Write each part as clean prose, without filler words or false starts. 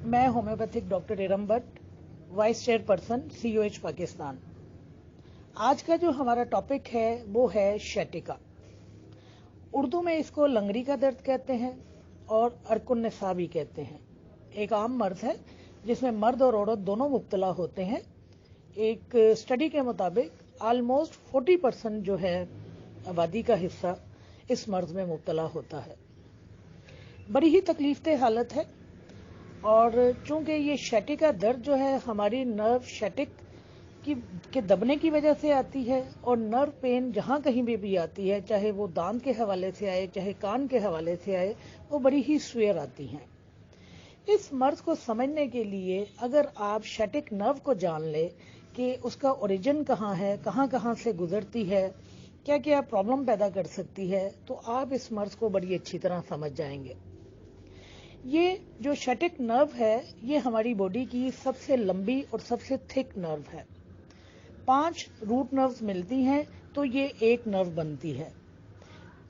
मैं homeopathic doctor Iram Bhatt, vice chairperson COH Pakistan. आज का जो हमारा टॉपिक है वो है शैटिका। उर्दू में इसको लंगड़ी का दर्द कहते हैं और अर्कुन्निसा भी कहते हैं। एक आम मर्ज है जिसमें मर्द और औरत दोनों मुब्तला होते हैं। एक स्टडी के मुताबिक ऑलमोस्ट 40% जो है आबादी का हिस्सा इस मर्ज में मुब्तला होता है। बड़ी ही तकलीफदेह हालत है और चूंकि ये शैटिका दर्द जो है हमारी नर्व शैटिक के दबने की वजह से आती है और नर्व पेन जहां कहीं भी आती है, चाहे वो दांत के हवाले से आए चाहे कान के हवाले से आए, वो बड़ी ही स्वेयर आती हैं। इस मर्ज को समझने के लिए अगर आप शैटिक नर्व को जान ले कि उसका ओरिजिन कहाँ है, कहाँ से गुजरती है, क्या क्या प्रॉब्लम पैदा कर सकती है, तो आप इस मर्ज को बड़ी अच्छी तरह समझ जाएंगे। ये जो शैटिक नर्व है ये हमारी बॉडी की सबसे लंबी और सबसे थिक नर्व है। 5 रूट नर्व्स मिलती हैं तो ये एक नर्व बनती है।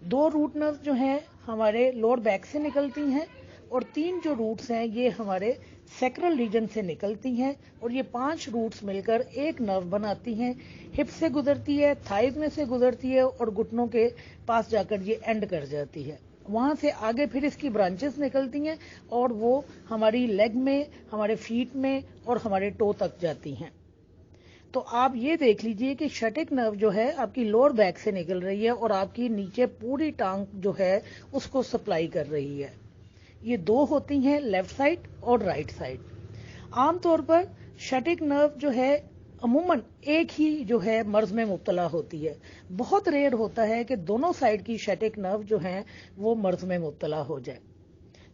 2 रूट नर्व जो हैं हमारे लोअर बैक से निकलती हैं और 3 जो रूट्स हैं ये हमारे सैक्रल रीजन से निकलती हैं और ये 5 रूट्स मिलकर एक नर्व बनाती हैं। हिप से गुजरती है, थाइज में से गुजरती है और घुटनों के पास जाकर ये एंड कर जाती है। वहां से आगे फिर इसकी ब्रांचेस निकलती हैं और वो हमारी लेग में, हमारे फीट में और हमारे टो तक जाती हैं। तो आप ये देख लीजिए कि शैटिक नर्व जो है आपकी लोअर बैक से निकल रही है और आपकी नीचे पूरी टांग जो है उसको सप्लाई कर रही है। ये 2 होती हैं, लेफ्ट साइड और राइट साइड। आमतौर पर शैटिक नर्व जो है अमूमन एक ही जो है मर्ज में मुब्तला होती है। बहुत रेयर होता है कि दोनों साइड की शैटिक नर्व जो है वो मर्ज में मुब्तला हो जाए।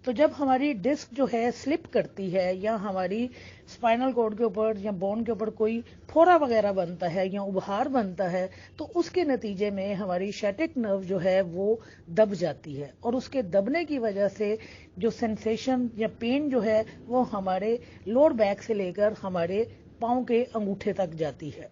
तो जब हमारी डिस्क जो है स्लिप करती है या हमारी स्पाइनल कॉर्ड के ऊपर या बोन के ऊपर कोई फोड़ा वगैरह बनता है या उभार बनता है तो उसके नतीजे में हमारी शैटिक नर्व जो है वो दब जाती है और उसके दबने की वजह से जो सेंसेशन या पेन जो है वो हमारे लोअर बैक से लेकर हमारे पांव के अंगूठे तक जाती है।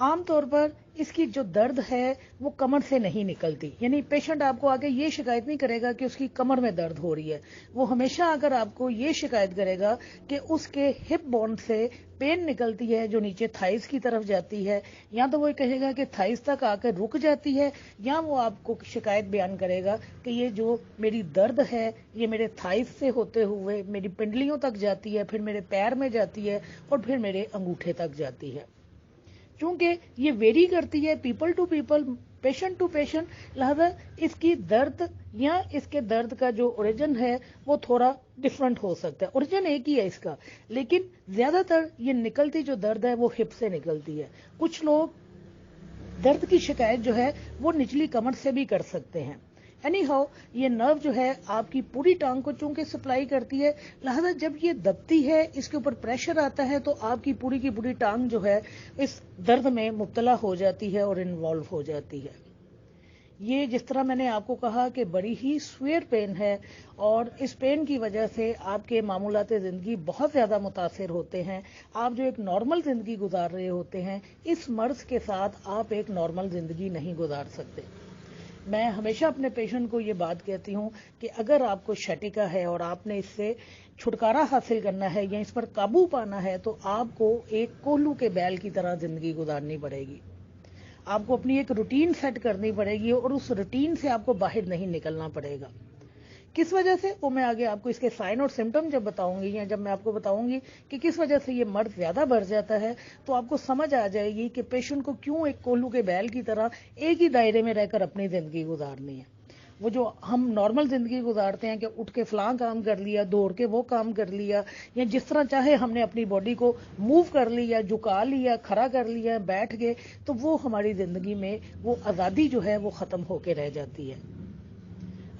आमतौर पर इसकी जो दर्द है वो कमर से नहीं निकलती, यानी पेशेंट आपको आके ये शिकायत नहीं करेगा कि उसकी कमर में दर्द हो रही है। वो हमेशा आकर आपको ये शिकायत करेगा कि उसके हिप बोन से पेन निकलती है जो नीचे थाइस की तरफ जाती है, या तो वो कहेगा कि थाइस तक आकर रुक जाती है, या वो आपको शिकायत बयान करेगा कि ये जो मेरी दर्द है ये मेरे थाइस से होते हुए मेरी पिंडलियों तक जाती है, फिर मेरे पैर में जाती है और फिर मेरे अंगूठे तक जाती है। क्योंकि ये वेरी करती है people to people, patient to patient, लिहाजा इसकी दर्द या इसके दर्द का जो ओरिजिन है वो थोड़ा डिफरेंट हो सकता है। ओरिजिन एक ही है इसका, लेकिन ज्यादातर ये निकलती जो दर्द है वो हिप से निकलती है। कुछ लोग दर्द की शिकायत जो है वो निचली कमर से भी कर सकते हैं। एनी हाउ ये नर्व जो है आपकी पूरी टांग को चूंकि सप्लाई करती है, लिहाजा जब ये दबती है इसके ऊपर प्रेशर आता है तो आपकी पूरी की पूरी टांग जो है इस दर्द में मुब्तला हो जाती है और इन्वॉल्व हो जाती है। ये जिस तरह मैंने आपको कहा कि बड़ी ही स्वेयर पेन है और इस पेन की वजह से आपके मामूलात जिंदगी बहुत ज्यादा मुतासिर होते हैं। आप जो एक नॉर्मल जिंदगी गुजार रहे होते हैं, इस मर्ज के साथ आप एक नॉर्मल जिंदगी नहीं गुजार सकते। मैं हमेशा अपने पेशेंट को ये बात कहती हूँ कि अगर आपको शैटिका है और आपने इससे छुटकारा हासिल करना है या इस पर काबू पाना है तो आपको एक कोल्हू के बैल की तरह जिंदगी गुजारनी पड़ेगी। आपको अपनी एक रूटीन सेट करनी पड़ेगी और उस रूटीन से आपको बाहर नहीं निकलना पड़ेगा। किस वजह से, वो मैं आगे आपको इसके साइन और सिम्टम जब बताऊंगी या जब मैं आपको बताऊंगी कि किस वजह से ये मर्ज ज्यादा बढ़ जाता है, तो आपको समझ आ जाएगी कि पेशेंट को क्यों एक कोल्हू के बैल की तरह एक ही दायरे में रहकर अपनी जिंदगी गुजारनी है। वो जो हम नॉर्मल जिंदगी गुजारते हैं कि उठ के फलां काम कर लिया, दौड़ के वो काम कर लिया, या जिस तरह चाहे हमने अपनी बॉडी को मूव कर लिया, झुका लिया, खड़ा कर लिया, बैठ गए, तो वो हमारी जिंदगी में वो आजादी जो है वो खत्म होके रह जाती है।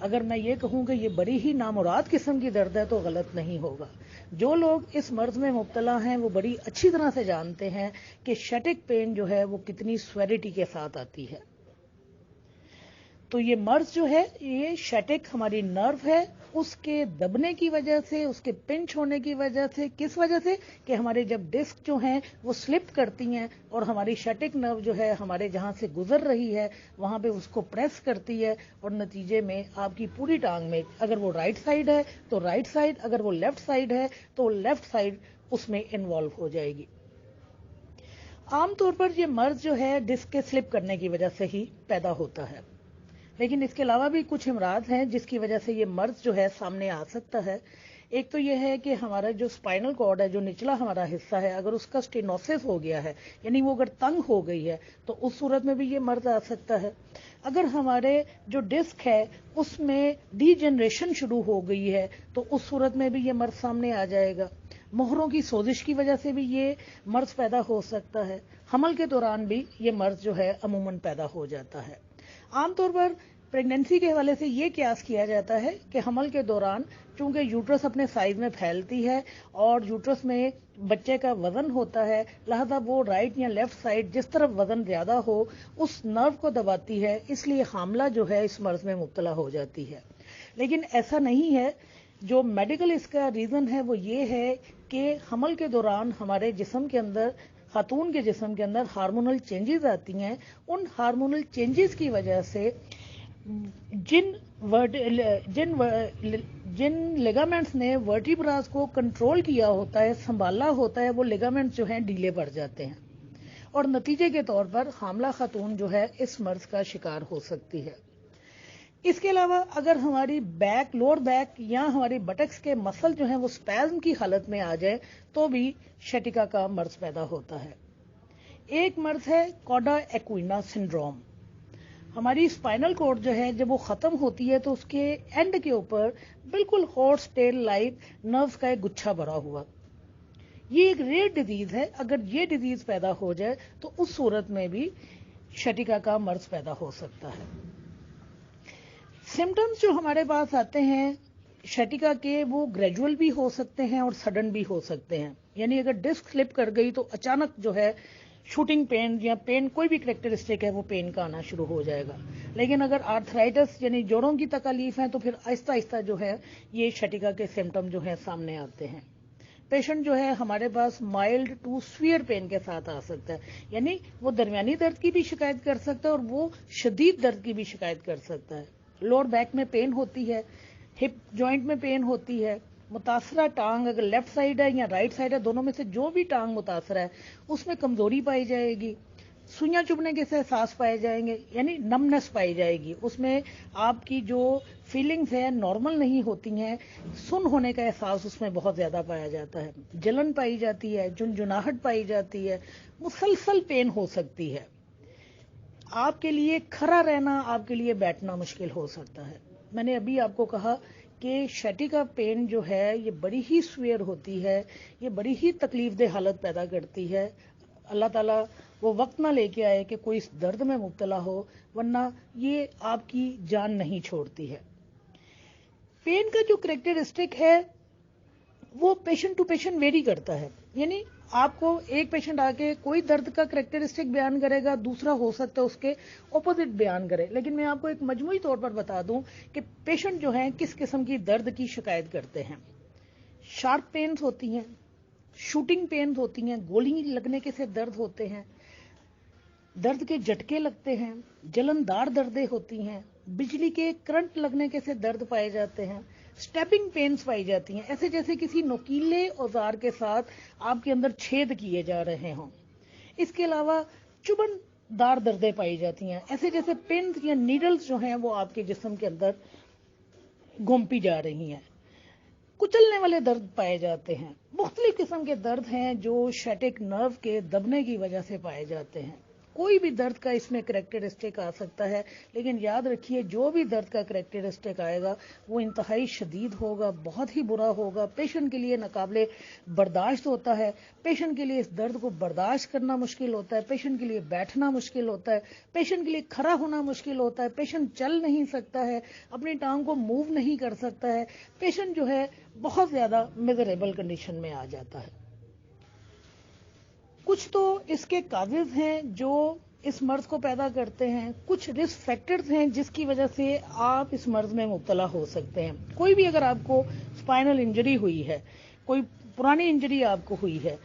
अगर मैं ये कहूं कि ये बड़ी ही नामुराद किस्म की दर्द है तो गलत नहीं होगा। जो लोग इस मर्ज में मुब्तला हैं वो बड़ी अच्छी तरह से जानते हैं कि शैटिक पेन जो है वो कितनी स्वेरिटी के साथ आती है। तो ये मर्ज जो है ये शैटिक हमारी नर्व है उसके दबने की वजह से, उसके पिंच होने की वजह से, किस वजह से कि हमारे जब डिस्क जो हैं वो स्लिप करती हैं और हमारी शैटिक नर्व जो है हमारे जहां से गुजर रही है वहां पे उसको प्रेस करती है और नतीजे में आपकी पूरी टांग में, अगर वो राइट साइड है तो राइट साइड, अगर वो लेफ्ट साइड है तो लेफ्ट साइड उसमें इन्वॉल्व हो जाएगी। आमतौर पर ये मर्ज जो है डिस्क के स्लिप करने की वजह से ही पैदा होता है, लेकिन इसके अलावा भी कुछ इमराज हैं जिसकी वजह से ये मर्ज जो है सामने आ सकता है। एक तो ये है कि हमारा जो स्पाइनल कॉर्ड है, जो निचला हमारा हिस्सा है, अगर उसका स्टेनोसिस हो गया है, यानी वो अगर तंग हो गई है, तो उस सूरत में भी ये मर्ज आ सकता है। अगर हमारे जो डिस्क है उसमें डीजनरेशन शुरू हो गई है तो उस सूरत में भी ये मर्ज सामने आ जाएगा। मोहरों की सोजिश की वजह से भी ये मर्ज पैदा हो सकता है। हमल के दौरान भी ये मर्ज जो है अमूमन पैदा हो जाता है। आमतौर पर प्रेगनेंसी के हवाले से ये कयास किया जाता है कि हमल के दौरान चूंकि यूट्रस अपने साइज में फैलती है और यूट्रस में बच्चे का वजन होता है, लिहाजा वो राइट या लेफ्ट साइड जिस तरफ वजन ज्यादा हो उस नर्व को दबाती है, इसलिए हामला जो है इस मर्ज में मुब्तला हो जाती है। लेकिन ऐसा नहीं है। जो मेडिकल इसका रीजन है वो ये है कि हमल के दौरान हमारे जिस्म के अंदर, खातून के जिस्म के अंदर हार्मोनल चेंजेस आती हैं। उन हार्मोनल चेंजेस की वजह से जिन लिगामेंट्स ने वर्टिब्रास को कंट्रोल किया होता है, संभाला होता है, वो लिगामेंट्स जो हैं ढीले पड़ जाते हैं और नतीजे के तौर पर हामला खातून जो है इस मर्ज का शिकार हो सकती है। इसके अलावा अगर हमारी बैक, लोअर बैक या हमारी बटक्स के मसल जो है वो स्पैज्म की हालत में आ जाए तो भी शैटिका का मर्ज पैदा होता है। एक मर्ज है कॉडा एक्विना सिंड्रोम। हमारी स्पाइनल कॉर्ड जो है जब वो खत्म होती है तो उसके एंड के ऊपर बिल्कुल हॉर्स टेल लाइक नर्व्स का एक गुच्छा भरा हुआ, ये एक रेयर डिजीज है। अगर ये डिजीज पैदा हो जाए तो उस सूरत में भी शैटिका का मर्ज पैदा हो सकता है। सिम्टम्स जो हमारे पास आते हैं शैटिका के वो ग्रेजुअल भी हो सकते हैं और सडन भी हो सकते हैं। यानी अगर डिस्क स्लिप कर गई तो अचानक जो है शूटिंग पेन या पेन, कोई भी करेक्टरिस्टिक है वो पेन का आना शुरू हो जाएगा। लेकिन अगर आर्थराइटिस यानी जोड़ों की तकलीफ है तो फिर आहिस्ता आहिस्ता जो है ये शैटिका के सिम्टम जो है सामने आते हैं। पेशेंट जो है हमारे पास माइल्ड टू सीवियर पेन के साथ आ सकता है, यानी वो दरमियानी दर्द की भी शिकायत कर सकता है और वो शदीद दर्द की भी शिकायत कर सकता है। लोअर बैक में पेन होती है, हिप जॉइंट में पेन होती है, मुतासरा टांग अगर लेफ्ट साइड है या राइट साइड है, दोनों में से जो भी टांग मुतासरा है उसमें कमजोरी पाई जाएगी, सुइयां चुभने के से एहसास पाए जाएंगे, यानी नमनेस पाई जाएगी, उसमें आपकी जो फीलिंग्स है नॉर्मल नहीं होती हैं, सुन होने का एहसास उसमें बहुत ज्यादा पाया जाता है, जलन पाई जाती है, झुनझुनाहट पाई जाती है, मुसलसल पेन हो सकती है। आपके लिए खड़ा रहना, आपके लिए बैठना मुश्किल हो सकता है। मैंने अभी आपको कहा कि शैटिका पेन जो है ये बड़ी ही सीवियर होती है, ये बड़ी ही तकलीफदेह हालत पैदा करती है। अल्लाह ताला वो वक्त ना लेके आए कि कोई इस दर्द में मुब्तला हो, वरना ये आपकी जान नहीं छोड़ती है। पेन का जो करेक्टरिस्टिक है वो पेशेंट टू पेशेंट वेरी करता है। यानी आपको एक पेशेंट आके कोई दर्द का करेक्टरिस्टिक बयान करेगा, दूसरा हो सकता है उसके ऑपोजिट बयान करे। लेकिन मैं आपको एक मजमूई तौर पर बता दूं कि पेशेंट जो हैं किस किस्म की दर्द की शिकायत करते हैं। शार्प पेन्स होती हैं, शूटिंग पेन्स होती हैं, गोली लगने के से दर्द होते हैं, दर्द के झटके लगते हैं, जलनदार दर्दें होती हैं, बिजली के करंट लगने के से दर्द पाए जाते हैं, स्टेपिंग पेन्स पाई जाती हैं, ऐसे जैसे किसी नोकीले औजार के साथ आपके अंदर छेद किए जा रहे हों। इसके अलावा चुभनदार दर्दें पाई जाती हैं, ऐसे जैसे पिन्स या नीडल्स जो हैं वो आपके जिस्म के अंदर घुमपी जा रही हैं। कुचलने वाले दर्द पाए जाते हैं। मुख्तलिफ किस्म के दर्द हैं जो शैटिक नर्व के दबने की वजह से पाए जाते हैं। कोई भी दर्द का इसमें करेक्टरिस्टिक आ सकता है, लेकिन याद रखिए जो भी दर्द का करेक्टरिस्टिक आएगा वो इंतहाई शदीद होगा, बहुत ही बुरा होगा, पेशेंट के लिए नाकाबिले बर्दाश्त होता है, पेशेंट के लिए इस दर्द को बर्दाश्त करना मुश्किल होता है, पेशेंट के लिए बैठना मुश्किल होता है, पेशेंट के लिए खड़ा होना मुश्किल होता है, पेशेंट चल नहीं सकता है, अपनी टांग को मूव नहीं कर सकता है, पेशेंट जो है बहुत ज्यादा मिजरेबल कंडीशन में आ जाता है। कुछ तो इसके काजेज हैं जो इस मर्ज को पैदा करते हैं, कुछ रिस्क फैक्टर्स हैं जिसकी वजह से आप इस मर्ज में मुब्तला हो सकते हैं। कोई भी अगर आपको स्पाइनल इंजरी हुई है, कोई पुरानी इंजरी आपको हुई है,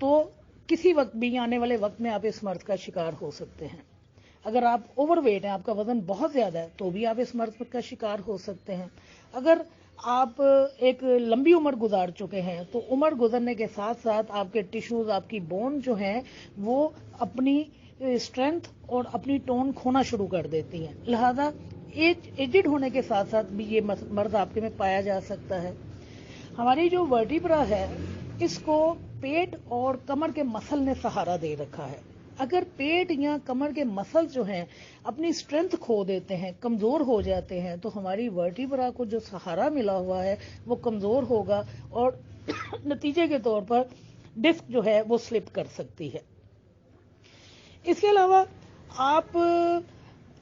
तो किसी वक्त भी आने वाले वक्त में आप इस मर्ज का शिकार हो सकते हैं। अगर आप ओवरवेट हैं, आपका वजन बहुत ज्यादा है, तो भी आप इस मर्ज का शिकार हो सकते हैं। अगर आप एक लंबी उम्र गुजार चुके हैं, तो उम्र गुजरने के साथ साथ आपके टिश्यूज, आपकी बोन जो हैं, वो अपनी स्ट्रेंथ और अपनी टोन खोना शुरू कर देती हैं। लिहाजा एजिड होने के साथ साथ भी ये मर्ज आपके में पाया जा सकता है। हमारी जो वर्टिब्रा है, इसको पेट और कमर के मसल ने सहारा दे रखा है। अगर पेट या कमर के मसल जो हैं अपनी स्ट्रेंथ खो देते हैं, कमजोर हो जाते हैं, तो हमारी वर्टिब्रा को जो सहारा मिला हुआ है वो कमजोर होगा और नतीजे के तौर पर डिस्क जो है वो स्लिप कर सकती है। इसके अलावा आप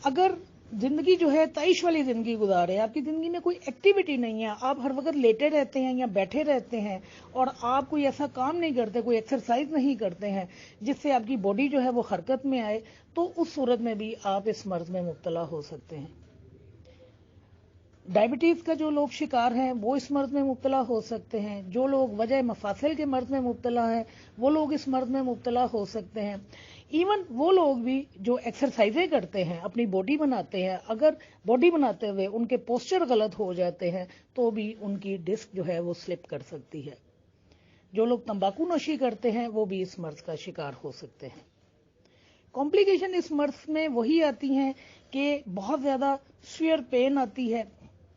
अगर जिंदगी जो है तैश वाली जिंदगी गुजारे, आपकी जिंदगी में कोई एक्टिविटी नहीं है, आप हर वक्त लेटे रहते हैं या बैठे रहते हैं और आप कोई ऐसा काम नहीं करते, कोई एक्सरसाइज नहीं करते हैं जिससे आपकी बॉडी जो है वो हरकत में आए, तो उस सूरत में भी आप इस मर्ज में मुब्तला हो सकते हैं। डायबिटीज का जो लोग शिकार हैं वो इस मर्ज में मुब्तला हो सकते हैं। जो लोग वजह मफासिल के मर्ज में मुब्तला हैं वो लोग इस मर्ज में मुब्तला हो सकते हैं। इवन वो लोग भी जो एक्सरसाइजें करते हैं, अपनी बॉडी बनाते हैं, अगर बॉडी बनाते हुए उनके पोस्चर गलत हो जाते हैं तो भी उनकी डिस्क जो है वो स्लिप कर सकती है। जो लोग तंबाकू नोशी करते हैं वो भी इस मर्ज का शिकार हो सकते हैं। कॉम्प्लिकेशन इस मर्ज में वही आती हैं कि बहुत ज्यादा सीवियर पेन आती है।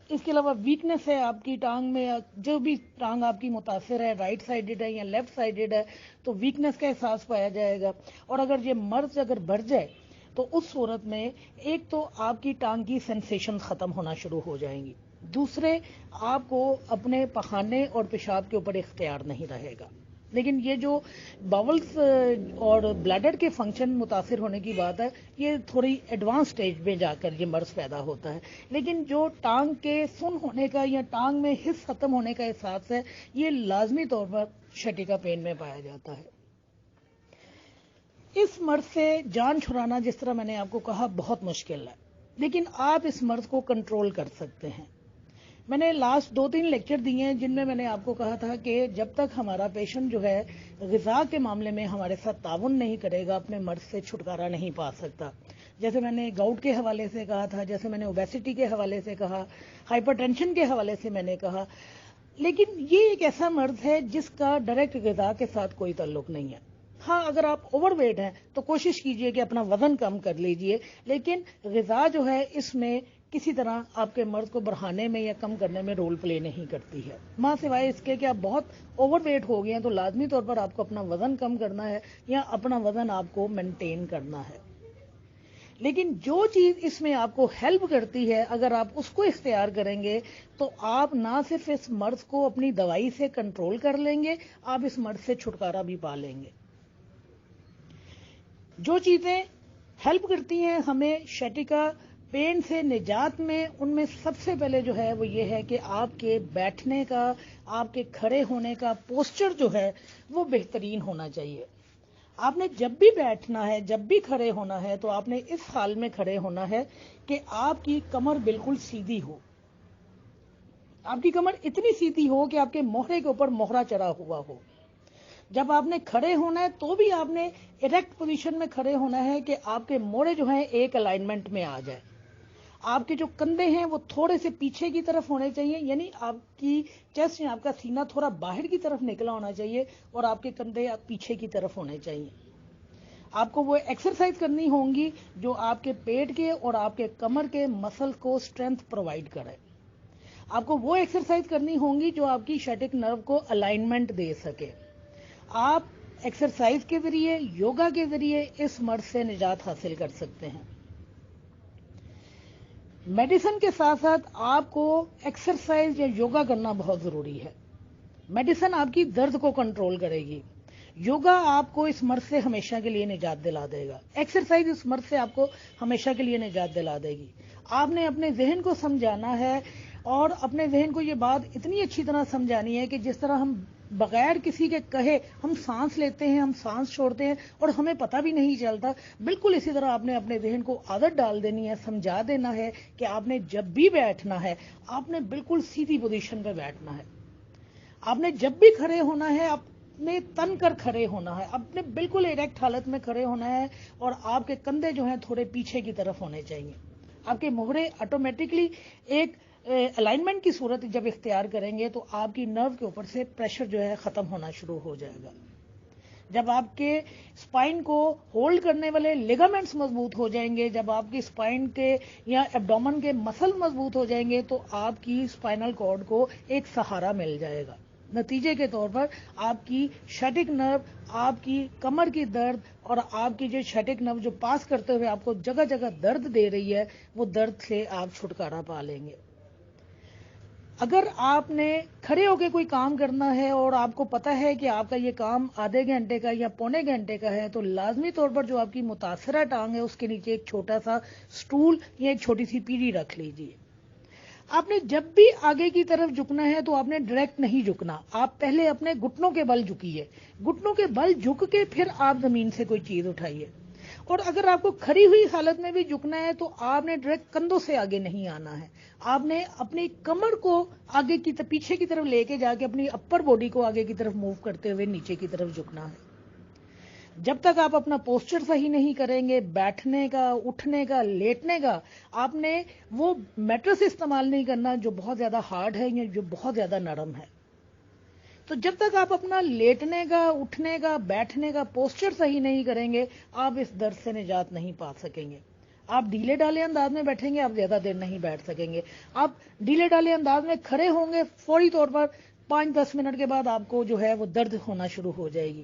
इसके अलावा वीकनेस है आपकी टांग में, जो भी टांग आपकी मुतासिर है, राइट साइडेड है या लेफ्ट साइडेड है, तो वीकनेस का एहसास पाया जाएगा। और अगर ये मर्ज अगर बढ़ जाए तो उस सूरत में एक तो आपकी टांग की सेंसेशन खत्म होना शुरू हो जाएंगी, दूसरे आपको अपने पखाने और पेशाब के ऊपर इख्तियार नहीं रहेगा। लेकिन ये जो बावल्स और ब्लैडर के फंक्शन मुतासिर होने की बात है, ये थोड़ी एडवांस स्टेज में जाकर ये मर्ज पैदा होता है। लेकिन जो टांग के सुन होने का या टांग में हिस्स खत्म होने का एहसास है, ये लाजमी तौर पर शटिका पेन में पाया जाता है। इस मर्ज से जान छुड़ाना, जिस तरह मैंने आपको कहा, बहुत मुश्किल है, लेकिन आप इस मर्ज को कंट्रोल कर सकते हैं। मैंने लास्ट 2-3 लेक्चर दिए हैं जिनमें मैंने आपको कहा था कि जब तक हमारा पेशेंट जो है ग़िज़ा के मामले में हमारे साथ ताउन नहीं करेगा, अपने मर्ज से छुटकारा नहीं पा सकता। जैसे मैंने गाउट के हवाले से कहा था, जैसे मैंने ओबेसिटी के हवाले से कहा, हाइपरटेंशन के हवाले से मैंने कहा। लेकिन ये एक ऐसा मर्ज है जिसका डायरेक्ट ग़िज़ा के साथ कोई ताल्लुक नहीं है। हाँ, अगर आप ओवरवेट हैं तो कोशिश कीजिए कि अपना वजन कम कर लीजिए, लेकिन ग़िज़ा जो है इसमें किसी तरह आपके मर्ज को बढ़ाने में या कम करने में रोल प्ले नहीं करती है। मां सिवाय इसके कि आप बहुत ओवरवेट हो गए हैं तो लाजमी तौर पर आपको अपना वजन कम करना है या अपना वजन आपको मेंटेन करना है। लेकिन जो चीज इसमें आपको हेल्प करती है, अगर आप उसको इख्तियार करेंगे तो आप ना सिर्फ इस मर्ज को अपनी दवाई से कंट्रोल कर लेंगे, आप इस मर्ज से छुटकारा भी पा लेंगे। जो चीजें हेल्प करती हैं हमें शटिका पेन से निजात में, उनमें सबसे पहले जो है वो ये है कि आपके बैठने का, आपके खड़े होने का पोस्चर जो है वो बेहतरीन होना चाहिए। आपने जब भी बैठना है, जब भी खड़े होना है, तो आपने इस हाल में खड़े होना है कि आपकी कमर बिल्कुल सीधी हो। आपकी कमर इतनी सीधी हो कि आपके मोहरे के ऊपर मोहरा चढ़ा हुआ हो। जब आपने खड़े होना है तो भी आपने इरेक्ट पोजीशन में खड़े होना है कि आपके मोहरे जो हैं एक अलाइनमेंट में आ जाए। आपके जो कंधे हैं वो थोड़े से पीछे की तरफ होने चाहिए, यानी आपकी चेस्ट या आपका सीना थोड़ा बाहर की तरफ निकला होना चाहिए और आपके कंधे पीछे की तरफ होने चाहिए। आपको वो एक्सरसाइज करनी होंगी जो आपके पेट के और आपके कमर के मसल को स्ट्रेंथ प्रोवाइड करे। आपको वो एक्सरसाइज करनी होंगी जो आपकी शैटिक नर्व को अलाइनमेंट दे सके। आप एक्सरसाइज के जरिए, योगा के जरिए इस मर्ज से निजात हासिल कर सकते हैं। मेडिसिन के साथ साथ आपको एक्सरसाइज या योगा करना बहुत जरूरी है। मेडिसिन आपकी दर्द को कंट्रोल करेगी, योगा आपको इस मर्ज से हमेशा के लिए निजात दिला देगा, एक्सरसाइज इस मर्ज से आपको हमेशा के लिए निजात दिला देगी। आपने अपने जहन को समझाना है اور اپنے ذہن کو یہ بات اتنی اچھی طرح سمجھانی ہے کہ جس طرح ہم بغیر کسی کے کہے ہم سانس لیتے ہیں، ہم سانس چھوڑتے ہیں اور ہمیں پتہ بھی نہیں چلتا، بالکل اسی طرح آپ نے اپنے ذہن کو عادت ڈال دینی ہے، سمجھا دینا ہے کہ آپ نے جب بھی بیٹھنا ہے آپ نے بالکل سیدھی پوزیشن پہ بیٹھنا ہے، آپ نے جب بھی کھڑے ہونا ہے اپنے تن کر کھڑے ہونا ہے، اپنے بالکل ایریکٹ حالت میں کھڑے ہونا ہے، اور آپ کے کندھے جو ہیں تھوڑے پیچھے کی طرف ہونے چاہیے، آپ کے موہرے آٹومیٹکلی ایک الائنمنٹ کی صورت جب اختیار کریں گے تو آپ کی نرو کے اوپر سے پریشر جو ہے ختم ہونا شروع ہو جائے گا، جب آپ کے اسپائن کو ہولڈ کرنے والے لیگامنٹس مضبوط ہو جائیں گے، جب آپ کی اسپائن کے یا ایبڈومن کے مسل مضبوط ہو جائیں گے تو آپ کی اسپائنل کارڈ کو ایک سہارا مل جائے گا، نتیجے کے طور پر آپ کی شیٹک نرو، آپ کی کمر کی درد اور آپ کی جو شیٹک نرو جو پاس کرتے ہوئے آپ کو جگہ جگہ درد دے رہی ہے وہ درد سے آپ چھٹکارا پا لیں گے۔ اگر آپ نے کھڑے ہو کے کوئی کام کرنا ہے اور آپ کو پتا ہے کہ آپ کا یہ کام آدھے گھنٹے کا یا پونے گھنٹے کا ہے تو لازمی طور پر جو آپ کی متاثرہ ٹانگ ہے اس کے نیچے ایک چھوٹا سا سٹول یا ایک چھوٹی سی پیڑھی رکھ لیجیے۔ آپ نے جب بھی آگے کی طرف جھکنا ہے تو آپ نے ڈائریکٹ نہیں جھکنا، آپ پہلے اپنے گھٹنوں کے بل جھکیے، گھٹنوں کے بل جھک کے پھر آپ زمین سے کوئی چیز اٹھائیے، اور اگر آپ کو کھڑی ہوئی حالت میں بھی جھکنا ہے تو آپ نے ڈائریکٹ کندھوں سے آگے نہیں آنا ہے، آپ نے اپنی کمر کو آگے کی پیچھے کی طرف لے کے جا کے اپنی اپر باڈی کو آگے کی طرف موو کرتے ہوئے نیچے کی طرف جھکنا ہے۔ جب تک آپ اپنا پوسچر صحیح نہیں کریں گے، بیٹھنے کا، اٹھنے کا، لیٹنے کا، آپ نے وہ میٹرس استعمال نہیں کرنا جو بہت زیادہ ہارڈ ہے یا جو بہت زیادہ نرم ہے۔ تو جب تک آپ اپنا لیٹنے کا، اٹھنے کا، بیٹھنے کا پوسچر صحیح نہیں کریں گے آپ اس درد سے نجات نہیں پا سکیں گے۔ آپ ڈھیلے ڈالے انداز میں بیٹھیں گے، آپ زیادہ دیر نہیں بیٹھ سکیں گے۔ آپ ڈھیلے ڈالے انداز میں کھڑے ہوں گے، فوری طور پر 5-10 منٹ کے بعد آپ کو جو ہے وہ درد ہونا شروع ہو جائے گی۔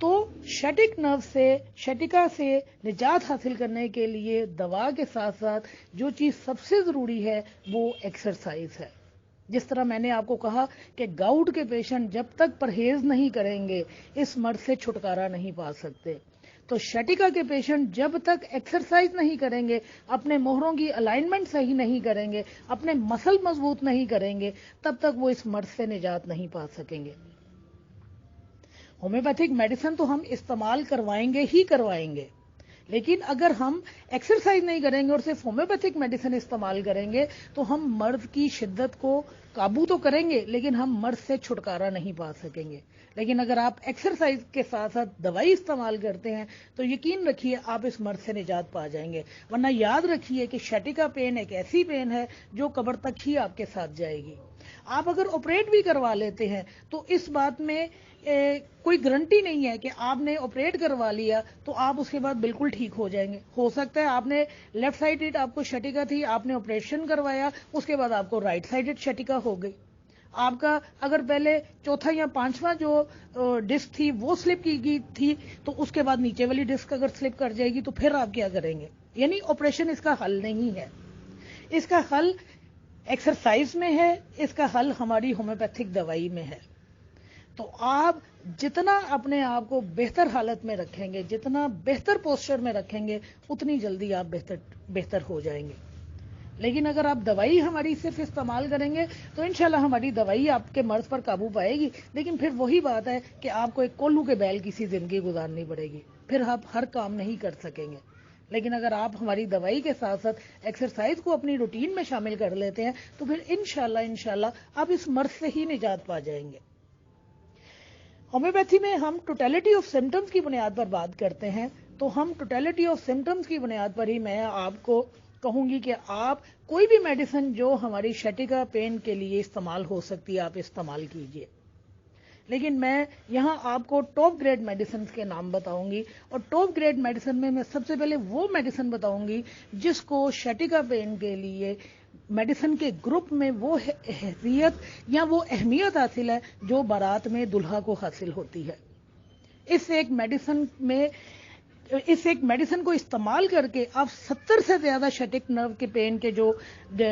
تو شیٹک نرو سے، شیٹکا سے نجات حاصل کرنے کے لیے دوا کے ساتھ ساتھ جو چیز سب سے ضروری ہے وہ ایکسرسائز ہے۔ جس طرح میں نے آپ کو کہا کہ گاؤٹ کے پیشنٹ جب تک پرہیز نہیں کریں گے اس مرض سے چھٹکارا نہیں پا سکتے، تو شیٹکا کے پیشنٹ جب تک ایکسرسائز نہیں کریں گے، اپنے موہروں کی الائنمنٹ صحیح نہیں کریں گے، اپنے مسل مضبوط نہیں کریں گے، تب تک وہ اس مرض سے نجات نہیں پا سکیں گے۔ ہومیوپیتھک میڈیسن تو ہم استعمال کروائیں گے ہی کروائیں گے، لیکن اگر ہم ایکسرسائز نہیں کریں گے اور صرف ہومیوپیتھک میڈیسن استعمال کریں گے تو ہم مرض کی شدت کو قابو تو کریں گے لیکن ہم مرض سے چھٹکارا نہیں پا سکیں گے۔ لیکن اگر آپ ایکسرسائز کے ساتھ ساتھ دوائی استعمال کرتے ہیں تو یقین رکھیے آپ اس مرض سے نجات پا جائیں گے، ورنہ یاد رکھیے کہ شیٹکا پین ایک ایسی پین ہے جو قبر تک ہی آپ کے ساتھ جائے گی۔ آپ اگر آپریٹ بھی کروا لیتے ہیں تو اس بات میں کوئی گارنٹی نہیں ہے کہ آپ نے آپریٹ کروا لیا تو آپ اس کے بعد بالکل ٹھیک ہو جائیں گے۔ ہو سکتا ہے آپ نے لیفٹ سائڈڈ آپ کو شیٹکا تھی، آپ نے آپریشن کروایا، اس کے بعد آپ کو رائٹ سائڈڈ شیٹکا ہو گئی۔ آپ کا اگر پہلے چوتھا یا پانچواں جو ڈسک تھی وہ سلپ کی گئی تھی تو اس کے بعد نیچے والی ڈسک اگر سلپ کر جائے گی تو پھر آپ کیا کریں گے؟ یعنی آپریشن اس کا حل نہیں ہے، اس کا حل ایکسرسائز میں ہے، اس کا حل ہماری ہومیوپیتھک دوائی میں ہے۔ تو آپ جتنا اپنے آپ کو بہتر حالت میں رکھیں گے، جتنا بہتر پوسچر میں رکھیں گے اتنی جلدی آپ بہتر ہو جائیں گے۔ لیکن اگر آپ دوائی ہماری صرف استعمال کریں گے تو انشاءاللہ ہماری دوائی آپ کے مرض پر قابو پائے گی، لیکن پھر وہی بات ہے کہ آپ کو ایک کولو کے بیل کی سی زندگی گزارنی پڑے گی، پھر آپ ہر کام نہیں کر سکیں گے۔ لیکن اگر آپ ہماری دوائی کے ساتھ ساتھ ایکسرسائز کو اپنی روٹین میں شامل کر لیتے ہیں تو پھر انشاءاللہ آپ اس مرض سے ہی نجات پا جائیں گے۔ ہومیوپیتھی میں ہم ٹوٹیلٹی آف سمٹمز کی بنیاد پر بات کرتے ہیں، تو ہم ٹوٹیلٹی آف سمٹمز کی بنیاد پر ہی میں آپ کو کہوں گی کہ آپ کوئی بھی میڈیسن جو ہماری شیٹکا پین کے لیے استعمال ہو سکتی ہے آپ استعمال کیجئے، لیکن میں یہاں آپ کو ٹاپ گریڈ میڈیسنز کے نام بتاؤں گی، اور ٹاپ گریڈ میڈیسن میں سب سے پہلے وہ میڈیسن بتاؤں گی جس کو شیٹکا پین کے لیے میڈیسن کے گروپ میں وہ حیثیت یا وہ اہمیت حاصل ہے جو بارات میں دلہا کو حاصل ہوتی ہے۔ اس ایک میڈیسن کو استعمال کر کے آپ 70 سے زیادہ شیٹک نرو کے پین کے جو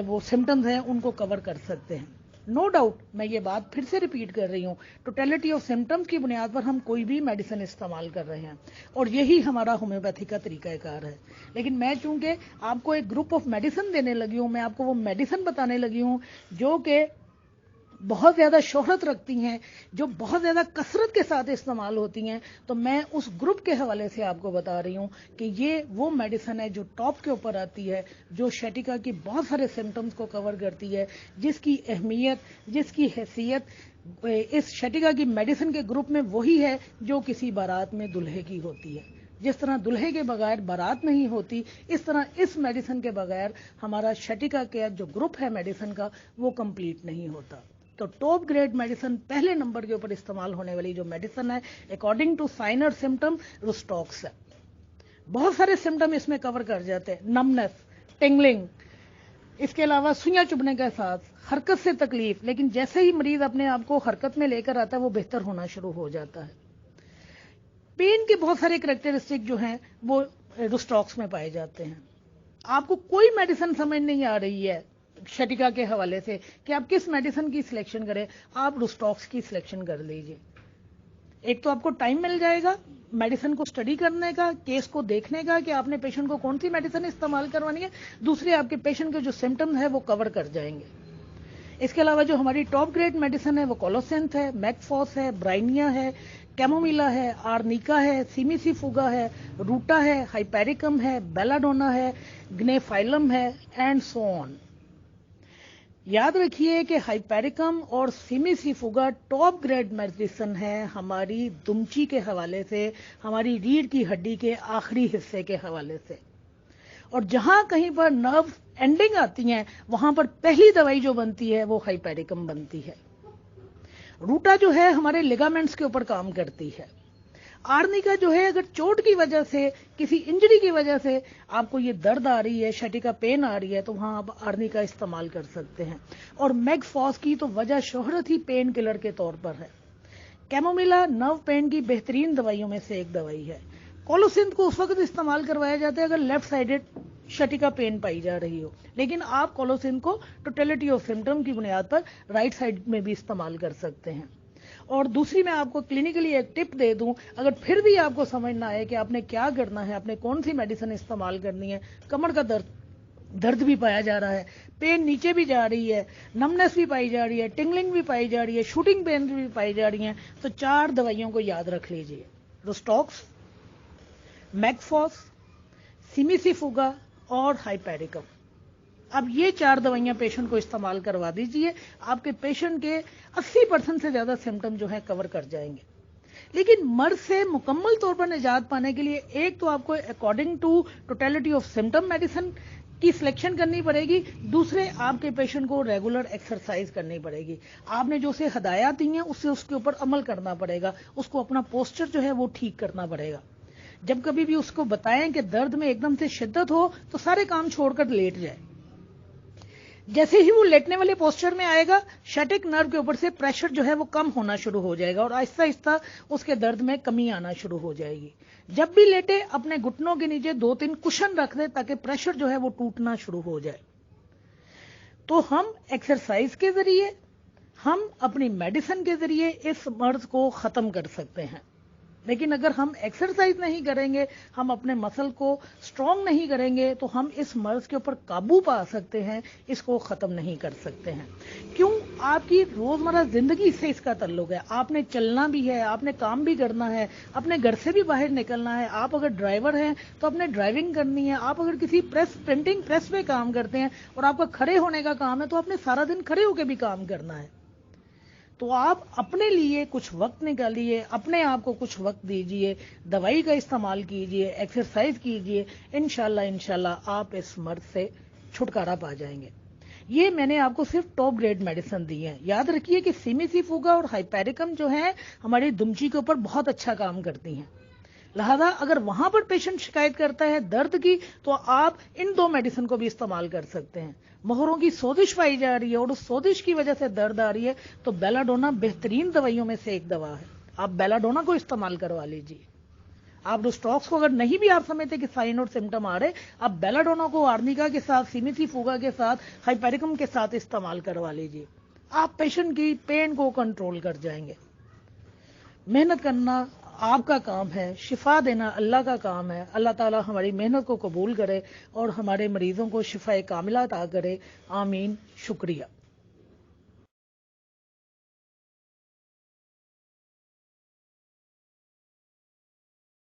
وہ سمٹمز ہیں ان کو کور کر سکتے ہیں۔ नो डाउट मैं ये बात फिर से रिपीट कर रही हूँ, टोटलिटी ऑफ सिम्टम्स की बुनियाद पर हम कोई भी मेडिसिन इस्तेमाल कर रहे हैं और यही हमारा होम्योपैथी का तरीकाकार है। लेकिन मैं चूंकि आपको एक ग्रुप ऑफ मेडिसिन देने लगी हूँ, मैं आपको वो मेडिसिन बताने लगी हूँ जो कि बहुत ज़्यादा शोहरत रखती हैं, जो बहुत ज़्यादा कसरत के साथ इस्तेमाल होती हैं, तो मैं उस ग्रुप के हवाले से आपको बता रही हूँ कि ये वो मेडिसिन है जो टॉप के ऊपर आती है, जो शैटिका की बहुत सारे सिम्टम्स को कवर करती है, जिसकी अहमियत, जिसकी हैसियत इस शैटिका की मेडिसिन के ग्रुप में वही है जो किसी बारात में दुल्हे की होती है। जिस तरह दुल्हे के बगैर बारात नहीं होती, इस तरह इस मेडिसिन के बगैर हमारा शैटिका का जो ग्रुप है मेडिसिन का वो कंप्लीट नहीं होता। तो टॉप ग्रेड मेडिसिन पहले नंबर के ऊपर इस्तेमाल होने वाली जो मेडिसिन है अकॉर्डिंग टू साइन और सिम्टम रुस्टॉक्स है। बहुत सारे सिम्टम इसमें कवर कर जाते हैं, नमनेस, टिंगलिंग, इसके अलावा सुइयां चुभने के साथ, हरकत से तकलीफ, लेकिन जैसे ही मरीज अपने आप को हरकत में लेकर आता है वो बेहतर होना शुरू हो जाता है। पेन के बहुत सारे करैक्टरिस्टिक जो हैं वो रुस्टॉक्स में पाए जाते हैं। आपको कोई मेडिसिन समझ नहीं आ रही है शैटिका के हवाले से कि आप किस मेडिसिन की सिलेक्शन करें, आप रुस्टॉक्स की सिलेक्शन कर लीजिए। एक तो आपको टाइम मिल जाएगा मेडिसिन को स्टडी करने का, केस को देखने का कि आपने पेशेंट को कौन सी मेडिसिन इस्तेमाल करवानी है, दूसरे आपके पेशेंट के जो सिम्टम्स है वो कवर कर जाएंगे। इसके अलावा जो हमारी टॉप ग्रेड मेडिसिन है वो कोलोसिंथ है, मैकफॉस है, ब्राइनिया है, कैमोमिला है, आर्निका है, सिमिसिफुगा है, रूटा है, हाइपेरिकम है, बेलाडोना है, ग्नेफाइलम है एंड सो ऑन। याद रखिए कि हाइपेरिकम और सिमिसिफुगा टॉप ग्रेड मेडिसिन है हमारी दुमची के हवाले से, हमारी रीढ़ की हड्डी के आखिरी हिस्से के हवाले से। और जहां कहीं पर नर्व एंडिंग आती हैं वहां पर पहली दवाई जो बनती है वो हाइपेरिकम बनती है। रूटा जो है हमारे लिगामेंट्स के ऊपर काम करती है। आर्निका जो है अगर चोट की वजह से, किसी इंजरी की वजह से आपको ये दर्द आ रही है, शैटिका पेन आ रही है, तो वहां आप आर्निका इस्तेमाल कर सकते हैं। और मैगफॉस की तो वजह शोहरत ही पेन किलर के तौर पर है। कैमोमिला नर्व पेन की बेहतरीन दवाइयों में से एक दवाई है। कोलोसिंथ को उस वक्त इस्तेमाल करवाया जाता है अगर लेफ्ट साइडेड शैटिका पेन पाई जा रही हो, लेकिन आप कोलोसिंथ को टोटलिटी ऑफ सिम्टम की बुनियाद पर राइट साइड में भी इस्तेमाल कर सकते हैं। और दूसरी मैं आपको क्लिनिकली एक टिप दे दूं, अगर फिर भी आपको समझ ना आए कि आपने क्या करना है, आपने कौन सी मेडिसिन इस्तेमाल करनी है, कमर का दर्द भी पाया जा रहा है, पेन नीचे भी जा रही है, नमनेस भी पाई जा रही है, टिंगलिंग भी पाई जा रही है, शूटिंग पेन भी पाई जा रही है, तो 4 दवाइयों को याद रख लीजिए, रुस्टॉक्स, मैगफॉस, सिमिसिफुगा और हाइपेरिकम। अब ये 4 दवाइयां पेशेंट को इस्तेमाल करवा दीजिए, आपके पेशेंट के 80% से ज्यादा सिम्टम जो है कवर कर जाएंगे। लेकिन मर्ज से मुकम्मल तौर पर निजात पाने के लिए एक तो आपको according to totality of symptom medicine की सिलेक्शन करनी पड़ेगी, दूसरे आपके पेशेंट को रेगुलर एक्सरसाइज करनी पड़ेगी। आपने जो उसे हदायत दी हैं उससे उसके ऊपर अमल करना पड़ेगा, उसको अपना पोस्चर जो है वो ठीक करना पड़ेगा। जब कभी भी उसको बताएं कि दर्द में एकदम से शिद्दत हो तो सारे काम छोड़कर लेट जाए। जैसे ही वो लेटने वाले पोस्चर में आएगा, शैटिक नर्व के ऊपर से प्रेशर जो है वो कम होना शुरू हो जाएगा और आहिस्ता आहिस्ता उसके दर्द में कमी आना शुरू हो जाएगी। जब भी लेटे अपने घुटनों के नीचे 2-3 कुशन रख दे ताकि प्रेशर जो है वो टूटना शुरू हो जाए। तो हम एक्सरसाइज के जरिए, हम अपनी मेडिसिन के जरिए इस मर्ज को खत्म कर सकते हैं। लेकिन अगर हम एक्सरसाइज नहीं करेंगे, हम अपने मसल को स्ट्रांग नहीं करेंगे, तो हम इस मर्ज के ऊपर काबू पा सकते हैं, इसको खत्म नहीं कर सकते हैं। क्यों? आपकी रोजमर्रा जिंदगी से इसका ताल्लुक है। आपने चलना भी है, आपने काम भी करना है, अपने घर से भी बाहर निकलना है। आप अगर ड्राइवर हैं तो अपने ड्राइविंग करनी है। आप अगर किसी प्रिंटिंग प्रेस पे काम करते हैं और आपका खड़े होने का काम है तो आपने सारा दिन खड़े होकर भी काम करना है। तो आप अपने लिए कुछ वक्त निकालिए, अपने आप को कुछ वक्त दीजिए, दवाई का इस्तेमाल कीजिए, एक्सरसाइज कीजिए, इंशाल्लाह आप इस मर्ज से छुटकारा पा जाएंगे। ये मैंने आपको सिर्फ टॉप ग्रेड मेडिसिन दी है। याद रखिए कि सिमिसिफुगा और हाइपेरिकम जो है हमारी दुमची के ऊपर बहुत अच्छा काम करती हैं। लिहाजा अगर वहां पर पेशेंट शिकायत करता है दर्द की, तो आप इन 2 मेडिसिन को भी इस्तेमाल कर सकते हैं। मोहरों की सोजिश पाई जा रही है और उस सोजिश की वजह से दर्द आ रही है, तो बेलाडोना बेहतरीन दवाइयों में से एक दवा है। आप बेलाडोना को इस्तेमाल करवा लीजिए। आप रुस्टॉक्स को अगर नहीं भी आप समझते कि साइन और सिम्टम आ रहे, आप बेलाडोना को आर्निका के साथ, सिमिसिफुगा के साथ, हाइपेरिकम के साथ इस्तेमाल करवा लीजिए। آپ پیشنٹ کی پین کو کنٹرول کر جائیں گے. محنت کرنا آپ کا کام ہے، شفا دینا اللہ کا کام ہے. اللہ تعالیٰ ہماری محنت کو قبول کرے اور ہمارے مریضوں کو شفا کاملہ عطا کرے. آمین. شکریہ.